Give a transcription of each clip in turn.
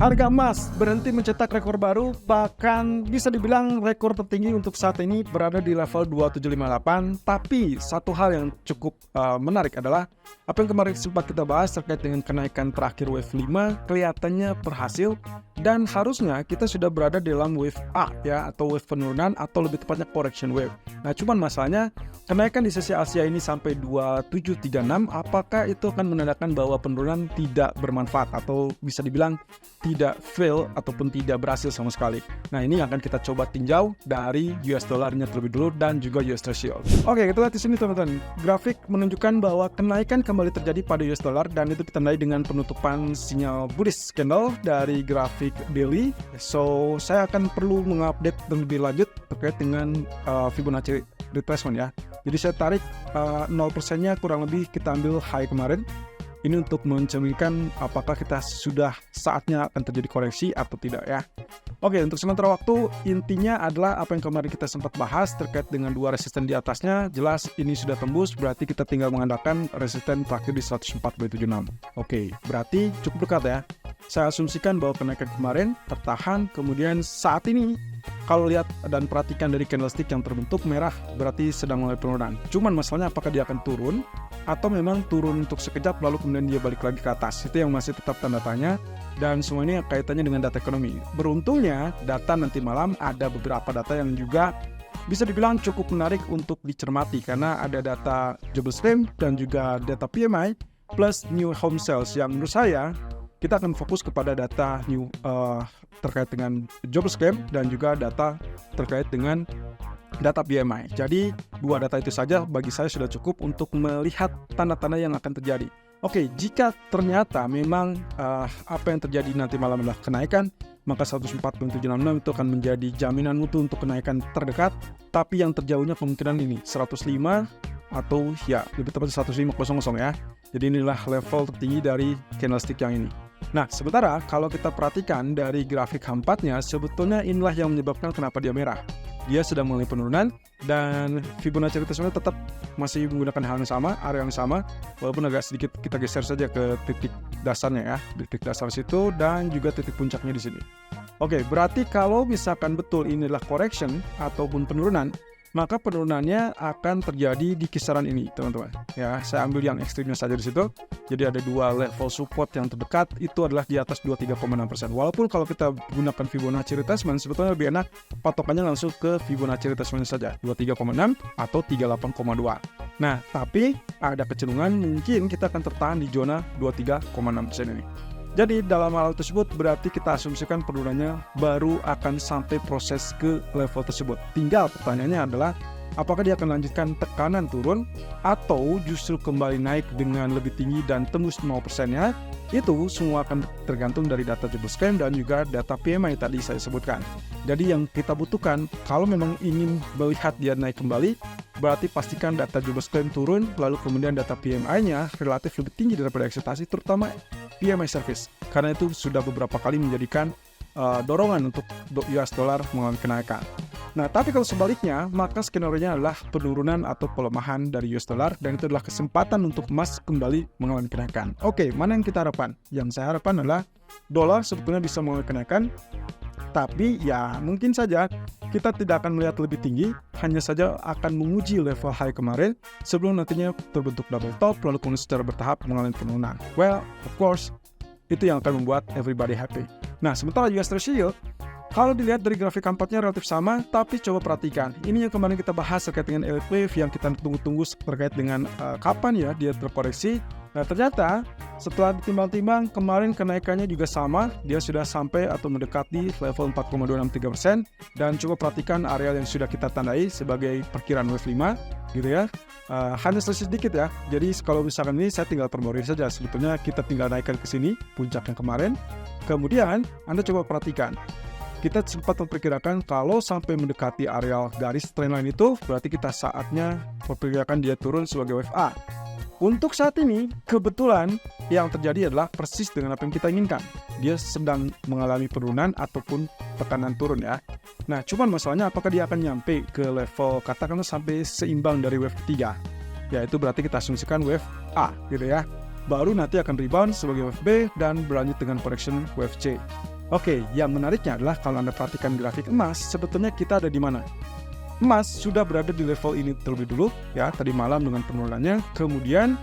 Harga emas berhenti mencetak rekor baru, bahkan bisa dibilang rekor tertinggi untuk saat ini berada di level 2758. Tapi satu hal yang cukup menarik adalah apa yang kemarin sempat kita bahas terkait dengan kenaikan terakhir wave 5 kelihatannya berhasil, dan harusnya kita sudah berada dalam wave A ya, atau wave penurunan, atau lebih tepatnya correction wave. Nah, cuman masalahnya kenaikan di sesi Asia ini sampai 2736, apakah itu akan menandakan bahwa penurunan tidak bermanfaat atau bisa dibilang tidak fail ataupun tidak berhasil sama sekali. Nah, ini yang akan kita coba tinjau dari US dollarnya terlebih dulu dan juga US Treasury. Oke, kita lihat di sini teman-teman. Grafik menunjukkan bahwa kenaikan kembali terjadi pada US dollar dan itu ditandai dengan penutupan sinyal bullish candle dari grafik daily. So, saya akan perlu mengupdate lebih lanjut terkait dengan Fibonacci retracement ya. Jadi saya tarik 0%-nya kurang lebih kita ambil high kemarin. Ini untuk mencerminkan apakah kita sudah saatnya akan terjadi koreksi atau tidak ya. Oke, untuk sementara waktu intinya adalah apa yang kemarin kita sempat bahas terkait dengan dua resisten di atasnya. Jelas ini sudah tembus, berarti kita tinggal mengandalkan resisten terakhir di 104.76. Oke, berarti cukup dekat ya. Saya asumsikan bahwa kenaikan kemarin tertahan, kemudian saat ini kalau lihat dan perhatikan dari candlestick yang terbentuk merah berarti sedang mulai penurunan. Cuman masalahnya apakah dia akan turun atau memang turun untuk sekejap lalu kemudian dia balik lagi ke atas. Itu yang masih tetap tanda tanya, dan semua ini kaitannya dengan data ekonomi. Beruntungnya data nanti malam ada beberapa data yang juga bisa dibilang cukup menarik untuk dicermati, karena ada data jobless claim dan juga data PMI plus new home sales yang menurut saya kita akan fokus kepada data new terkait dengan jobless claim dan juga data terkait dengan data PMI. Jadi dua data itu saja bagi saya sudah cukup untuk melihat tanda-tanda yang akan terjadi. Oke, jika ternyata memang apa yang terjadi nanti malam adalah kenaikan, maka 104.76 itu akan menjadi jaminan mutu untuk kenaikan terdekat. Tapi yang terjauhnya kemungkinan ini 105 atau ya lebih tepatnya 105.00 ya. Jadi inilah level tertinggi dari candlestick yang ini. Nah, sementara kalau kita perhatikan dari grafik H4-nya, sebetulnya inilah yang menyebabkan kenapa dia merah. Dia sedang mulai penurunan dan Fibonacci retracement tetap masih menggunakan hal yang sama, area yang sama, walaupun agak sedikit kita geser saja ke titik dasarnya ya, titik dasar situ dan juga titik puncaknya di sini. Oke, berarti kalau misalkan betul inilah correction ataupun penurunan, maka penurunannya akan terjadi di kisaran ini, teman-teman. Ya, saya ambil yang ekstrimnya saja di situ. Jadi ada dua level support yang terdekat, itu adalah di atas 23,6%. Walaupun kalau kita gunakan Fibonacci retracement, sebetulnya lebih enak patokannya langsung ke Fibonacci retracement saja, 23,6 atau 38,2. Nah, tapi ada kecenderungan mungkin kita akan tertahan di zona 23,6% ini. Jadi dalam hal tersebut berarti kita asumsikan penurunannya baru akan sampai proses ke level tersebut. Tinggal pertanyaannya adalah apakah dia akan lanjutkan tekanan turun atau justru kembali naik dengan lebih tinggi dan tembus 0%-nya. Itu semua akan tergantung dari data jobless claim dan juga data PMI tadi saya sebutkan. Jadi yang kita butuhkan kalau memang ingin melihat dia naik kembali, berarti pastikan data jobless claim turun, lalu kemudian data PMI-nya relatif lebih tinggi daripada ekspektasi, terutama PMI service. Karena itu sudah beberapa kali menjadikan dorongan untuk US dollar mengalami kenaikan. Nah, tapi kalau sebaliknya, maka skenario-nya adalah penurunan atau pelemahan dari US dollar, dan itu adalah kesempatan untuk emas kembali mengalami kenaikan. Oke, mana yang kita harapkan? Yang saya harapkan adalah dolar sebetulnya bisa mengalami kenaikan, tapi ya mungkin saja kita tidak akan melihat lebih tinggi, hanya saja akan menguji level high kemarin sebelum nantinya terbentuk double top, lalu kemudian secara bertahap mengalami penurunan. Well, of course, itu yang akan membuat everybody happy. Nah, sementara US Treasury kalau dilihat dari grafik H4-nya relatif sama, tapi coba perhatikan. Ini yang kemarin kita bahas terkait dengan elite wave yang kita tunggu-tunggu terkait dengan kapan ya dia terkoreksi. Nah, ternyata setelah ditimbang-timbang kemarin kenaikannya juga sama, dia sudah sampai atau mendekati level 4,263%, dan coba perhatikan area yang sudah kita tandai sebagai perkiraan wave 5 gitu ya. Hanya sedikit ya. Jadi kalau misalkan ini saya tinggal perbarui saja, sebetulnya kita tinggal naikkan ke sini puncak yang kemarin. Kemudian Anda coba perhatikan, kita sempat memperkirakan kalau sampai mendekati area garis trendline itu, berarti kita saatnya memperkirakan dia turun sebagai wave A. Untuk saat ini, kebetulan yang terjadi adalah persis dengan apa yang kita inginkan. Dia sedang mengalami penurunan ataupun tekanan turun ya. Nah, cuman masalahnya apakah dia akan nyampe ke level katakanlah sampai seimbang dari wave ketiga. Ya, itu berarti kita asumsikan wave A gitu ya. Baru nanti akan rebound sebagai wave B dan berlanjut dengan correction wave C. Oke, yang menariknya adalah kalau Anda perhatikan grafik emas, sebetulnya kita ada di mana? Emas sudah berada di level ini terlebih dulu, ya, tadi malam dengan penurunannya. Kemudian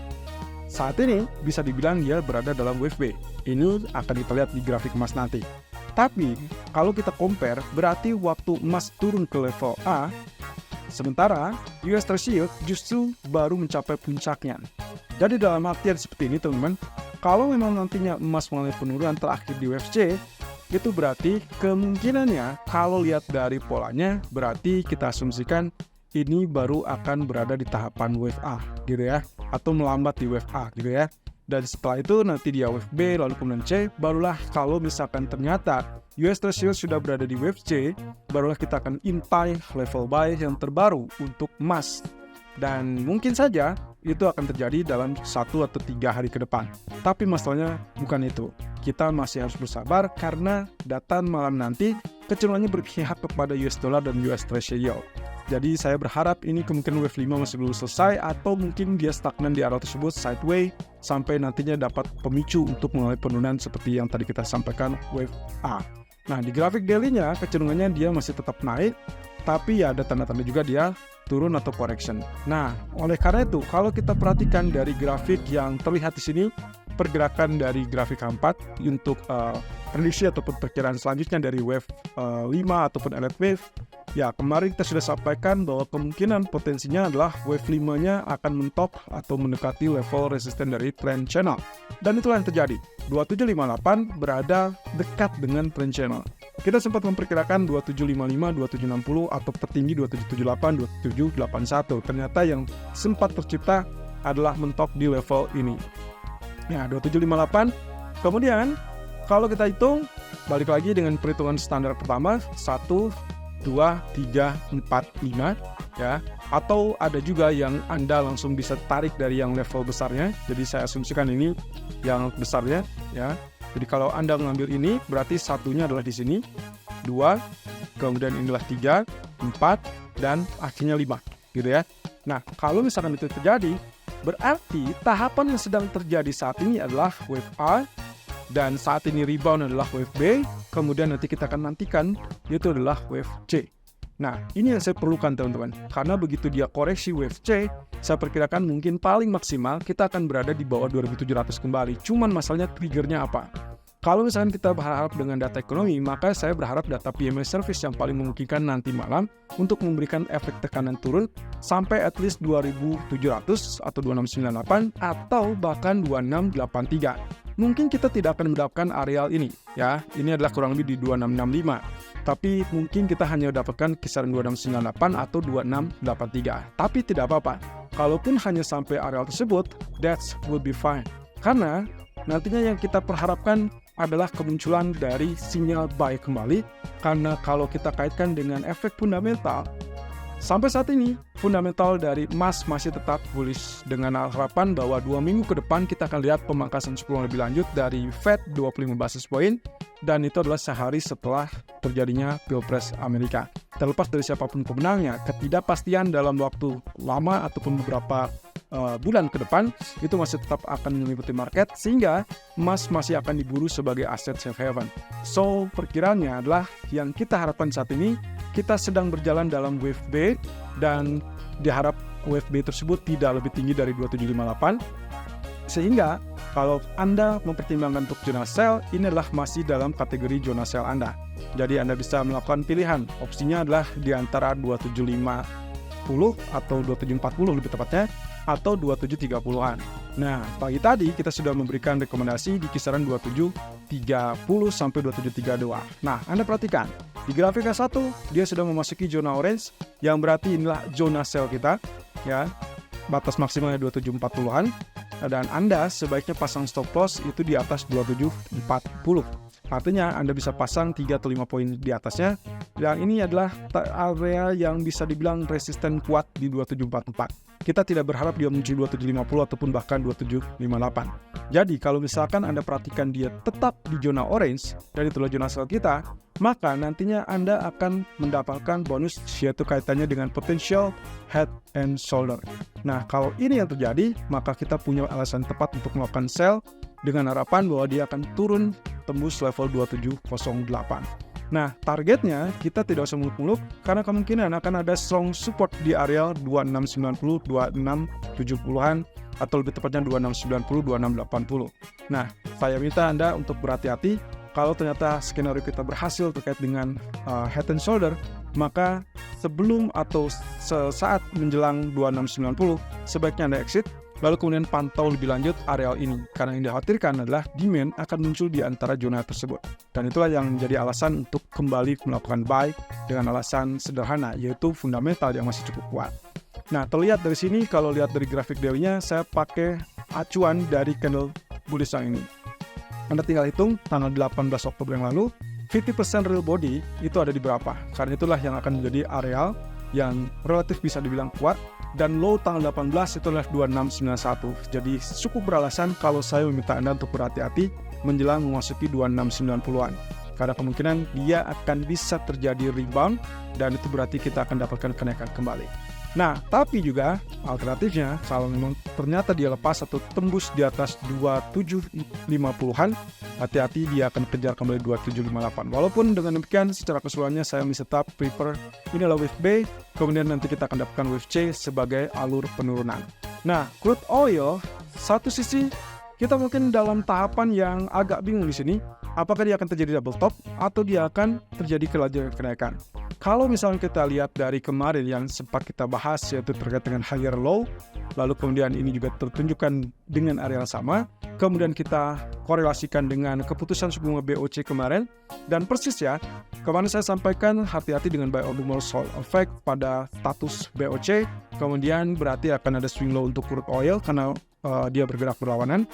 saat ini bisa dibilang dia berada dalam wave B. Ini akan kita lihat di grafik emas nanti. Tapi kalau kita compare, berarti waktu emas turun ke level A, sementara US Treasury justru baru mencapai puncaknya. Jadi dalam artian seperti ini teman-teman, kalau memang nantinya emas mengalami penurunan terakhir di wave C, itu berarti kemungkinannya kalau lihat dari polanya, berarti kita asumsikan ini baru akan berada di tahapan wave A gitu ya, atau melambat di wave A gitu ya. Dan setelah itu nanti dia wave B, lalu kemudian C, barulah kalau misalkan ternyata US Treasury sudah berada di wave C, barulah kita akan intai level buy yang terbaru untuk emas. Dan mungkin saja itu akan terjadi dalam 1 atau 3 hari ke depan. Tapi masalahnya bukan itu. Kita masih harus bersabar karena data malam nanti kecenderungannya berpihak kepada US dollar dan US Treasury yield. Jadi saya berharap ini kemungkinan wave 5 masih belum selesai, atau mungkin dia stagnan di area tersebut sideways sampai nantinya dapat pemicu untuk mengalami penurunan seperti yang tadi kita sampaikan wave A. Nah, di grafik daily-nya kecenderungannya dia masih tetap naik, tapi ya ada tanda-tanda juga dia turun atau correction. Nah, oleh karena itu kalau kita perhatikan dari grafik yang terlihat di sini, pergerakan dari grafik 4 untuk prediksi ataupun perkiraan selanjutnya dari wave 5 ataupun elite wave. Ya, kemarin kita sudah sampaikan bahwa kemungkinan potensinya adalah wave 5-nya akan mentok atau mendekati level resisten dari trend channel. Dan itulah yang terjadi. 2758 berada dekat dengan trend channel. Kita sempat memperkirakan 2755, 2760 atau tertinggi 2778, 2781. Ternyata yang sempat tercipta adalah mentok di level ini. Ya, 2758. Kemudian kalau kita hitung, balik lagi dengan perhitungan standar pertama, 1, 2, 3, 4, 5 ya. Atau ada juga yang Anda langsung bisa tarik dari yang level besarnya. Jadi saya asumsikan ini yang besarnya ya. Jadi kalau Anda mengambil ini, berarti satunya adalah di sini, 2, kemudian inilah 3, 4, dan akhirnya 5 gitu ya. Nah, kalau misalkan itu terjadi, berarti tahapan yang sedang terjadi saat ini adalah wave A, dan saat ini rebound adalah wave B, kemudian nanti kita akan nantikan yaitu adalah wave C. Nah, ini yang saya perlukan teman-teman, karena begitu dia koreksi wave C, saya perkirakan mungkin paling maksimal kita akan berada di bawah 2700 kembali. Cuman masalahnya triggernya apa? Kalau misalkan kita berharap dengan data ekonomi, maka saya berharap data PMI service yang paling memungkinkan nanti malam untuk memberikan efek tekanan turun sampai at least 2700 atau 2698 atau bahkan 2683. Mungkin kita tidak akan mendapatkan areal ini ya. Ini adalah kurang lebih di 2665. Tapi mungkin kita hanya dapatkan kisaran 2698 atau 2683. Tapi tidak apa-apa. Kalaupun hanya sampai areal tersebut, that will be fine. Karena nantinya yang kita perharapkan adalah kemunculan dari sinyal buy kembali, karena kalau kita kaitkan dengan efek fundamental, sampai saat ini fundamental dari emas masih tetap bullish dengan harapan bahwa 2 minggu ke depan kita akan lihat pemangkasan suku bunga lebih lanjut dari Fed 25 basis point, dan itu adalah sehari setelah terjadinya Pilpres Amerika. Terlepas dari siapapun pemenangnya, ketidakpastian dalam waktu lama ataupun beberapa bulan ke depan itu masih tetap akan mengikuti market, sehingga emas masih akan diburu sebagai aset safe haven. So, perkiraannya adalah yang kita harapkan saat ini, kita sedang berjalan dalam wave B, dan diharap wave B tersebut tidak lebih tinggi dari 2758. Sehingga kalau Anda mempertimbangkan untuk zona sell, ini adalah masih dalam kategori zona sell Anda. Jadi Anda bisa melakukan pilihan. Opsinya adalah di antara 2750 atau 2740 lebih tepatnya, atau 2730-an. Nah, pagi tadi kita sudah memberikan rekomendasi di kisaran 2730 sampai 2732. Nah, Anda perhatikan, di grafik K1 dia sudah memasuki zona orange, yang berarti inilah zona sell kita ya. Batas maksimalnya 2740-an, dan Anda sebaiknya pasang stop loss itu di atas 2740. Artinya Anda bisa pasang 3 atau 5 poin di atasnya, dan ini adalah area yang bisa dibilang resisten kuat di 2744. Kita tidak berharap dia menuju 2750 ataupun bahkan 2758. Jadi kalau misalkan Anda perhatikan dia tetap di zona orange, dan itulah zona sell kita, maka nantinya Anda akan mendapatkan bonus, yaitu kaitannya dengan potential head and shoulder. Nah, kalau ini yang terjadi, maka kita punya alasan tepat untuk melakukan sell dengan harapan bahwa dia akan turun tembus level 2708. Nah, targetnya kita tidak usah muluk-muluk karena kemungkinan akan ada strong support di area 2690, 2670-an atau lebih tepatnya 2690, 2680. Nah, saya minta Anda untuk berhati-hati kalau ternyata skenario kita berhasil terkait dengan head and shoulder, maka sebelum atau sesaat menjelang 2690 sebaiknya Anda exit. Lalu kemudian pantau lebih lanjut areal ini, karena yang dikhawatirkan adalah demand akan muncul di antara zona tersebut. Dan itulah yang menjadi alasan untuk kembali melakukan buy dengan alasan sederhana, yaitu fundamental yang masih cukup kuat. Nah, terlihat dari sini, kalau lihat dari grafik daily-nya, saya pakai acuan dari candle bullish yang ini. Anda tinggal hitung tanggal 18 Oktober yang lalu, 50% real body itu ada di berapa? Karena itulah yang akan menjadi areal yang relatif bisa dibilang kuat, dan low tanggal 18 itu adalah 2691. Jadi cukup beralasan kalau saya meminta Anda untuk berhati-hati menjelang memasuki 2690-an. Karena kemungkinan dia akan bisa terjadi rebound dan itu berarti kita akan dapatkan kenaikan kembali. Nah, tapi juga alternatifnya kalau memang ternyata dia lepas atau tembus di atas 2750-an, hati-hati dia akan kejar kembali 2758. Walaupun dengan demikian secara keseluruhannya saya masih tetap prefer inilah wave B, kemudian nanti kita akan dapatkan wave C sebagai alur penurunan. Nah, crude oil satu sisi kita mungkin dalam tahapan yang agak bingung di sini, apakah dia akan terjadi double top atau dia akan terjadi kelanjutan kenaikan. Kalau misalnya kita lihat dari kemarin yang sempat kita bahas yaitu terkait dengan higher low, lalu kemudian ini juga tertunjukkan dengan area sama, kemudian kita korelasikan dengan keputusan suku bunga BOC kemarin, dan persis ya, kemarin saya sampaikan hati-hati dengan buy on the more sold effect pada status BOC, kemudian berarti akan ada swing low untuk crude oil karena dia bergerak berlawanan,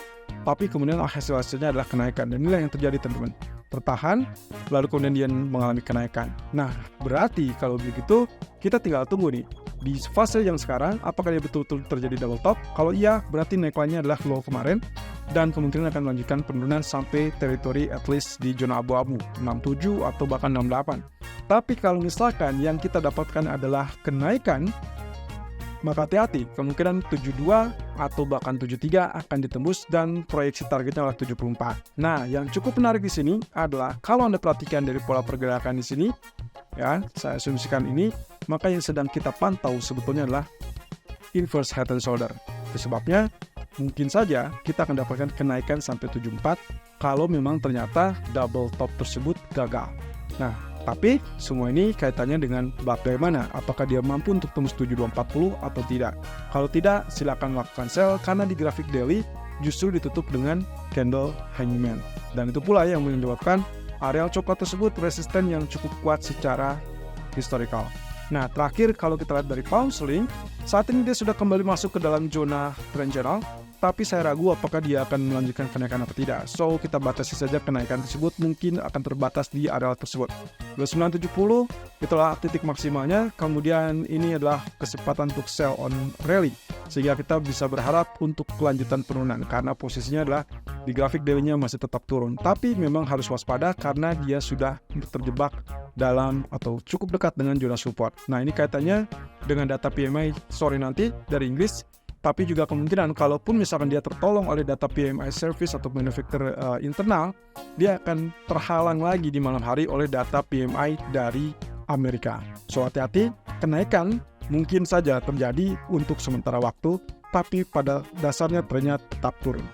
tapi kemudian hasilnya adalah kenaikan, dan inilah yang terjadi teman-teman. Tertahan, lalu kemudian dia mengalami kenaikan. Nah, berarti kalau begitu, kita tinggal tunggu nih, di fase yang sekarang, apakah dia betul-betul terjadi double top? Kalau iya, berarti naik lainnya adalah low kemarin, dan kemungkinan akan melanjutkan penurunan sampai teritori at least di zona abu-abu, 67 atau bahkan 68. Tapi kalau misalkan yang kita dapatkan adalah kenaikan, maka hati-hati, kemungkinan 72 atau bahkan 73 akan ditembus dan proyeksi targetnya adalah 74. Nah, yang cukup menarik di sini adalah kalau Anda perhatikan dari pola pergerakan di sini, ya, saya asumsikan ini, maka yang sedang kita pantau sebetulnya adalah inverse head and shoulder. Itu sebabnya mungkin saja kita akan dapatkan kenaikan sampai 74 kalau memang ternyata double top tersebut gagal. Nah, tapi semua ini kaitannya dengan bagaimana, apakah dia mampu untuk tembus 7240 atau tidak. Kalau tidak, silakan lakukan sell karena di grafik daily justru ditutup dengan candle hangman. Dan itu pula yang menyebabkan areal coklat tersebut resisten yang cukup kuat secara historical. Nah, terakhir kalau kita lihat dari pound sterling, saat ini dia sudah kembali masuk ke dalam zona trend channel, tapi saya ragu apakah dia akan melanjutkan kenaikan atau tidak. So, kita batasi saja kenaikan tersebut mungkin akan terbatas di area tersebut. 2970 itulah titik maksimalnya, kemudian ini adalah kesempatan untuk sell on rally, sehingga kita bisa berharap untuk kelanjutan penurunan, karena posisinya adalah di grafik daily-nya masih tetap turun. Tapi memang harus waspada karena dia sudah terjebak dalam atau cukup dekat dengan zona support. Nah, ini kaitannya dengan data PMI sore nanti dari Inggris, tapi juga kemungkinan kalaupun misalkan dia tertolong oleh data PMI service atau manufacturer internal, dia akan terhalang lagi di malam hari oleh data PMI dari Amerika. So, hati-hati, kenaikan mungkin saja terjadi untuk sementara waktu, tapi pada dasarnya trennya tetap turun.